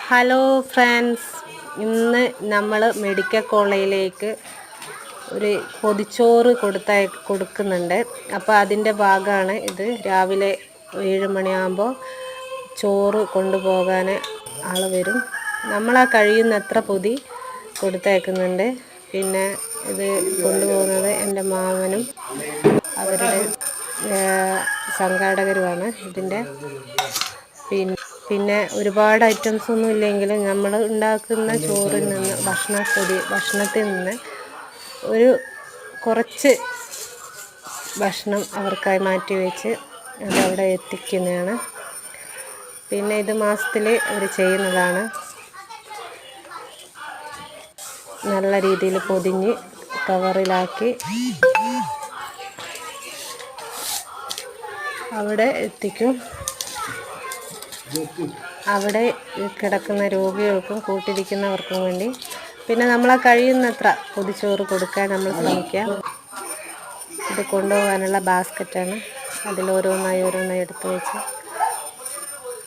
Hello friends, ഇന്ന് നമ്മൾ medical കോളേജിലേക്ക് ഒരു പൊതിച്ചോറ് കൊടുക്കുന്നുണ്ട്. അപ്പോൾ അതിൻ്റെ ഭാഗമാണ് ഇത്. രാവിലെ 7 മണിയാകുമ്പോൾ ചോറ് കൊണ്ടുപോകാൻ ആൾ വരും. നമ്മളാ കഴിയുന്നത്ര പൊതി കൊടുത്തയക്കുന്നുണ്ട്. പിന്നെ ഇത് കൊണ്ടുപോകുന്നത് എൻ്റെ മാമനും അവരുടെ സംഘാടകരുമാണ് ഇതിൻ്റെ. പിന്നെ ഒരുപാട് ഐറ്റംസ് ഒന്നും ഇല്ലെങ്കിലും നമ്മൾ ഉണ്ടാക്കുന്ന ചോറിൽ നിന്ന് ഭക്ഷണത്തിൽ നിന്ന് ഒരു കുറച്ച് ഭക്ഷണം അവർക്കായി മാറ്റി വെച്ച് അതവിടെ എത്തിക്കുന്നതാണ്. പിന്നെ ഇത് മാസത്തിൽ അവർ ചെയ്യുന്നതാണ്. നല്ല രീതിയിൽ പൊതിഞ്ഞ് കവറിലാക്കി അവിടെ എത്തിക്കും. അവിടെ കിടക്കുന്ന രോഗികൾക്കും കൂട്ടിരിക്കുന്നവർക്കും വേണ്ടി പിന്നെ നമ്മളെ കഴിയുന്നത്ര പൊതിച്ചോറ് കൊടുക്കാൻ നമ്മൾ ശ്രമിക്കുക. ഇത് കൊണ്ടുപോകാനുള്ള ബാസ്ക്കറ്റാണ്. അതിൽ ഓരോന്നായി എടുത്ത് വെച്ച്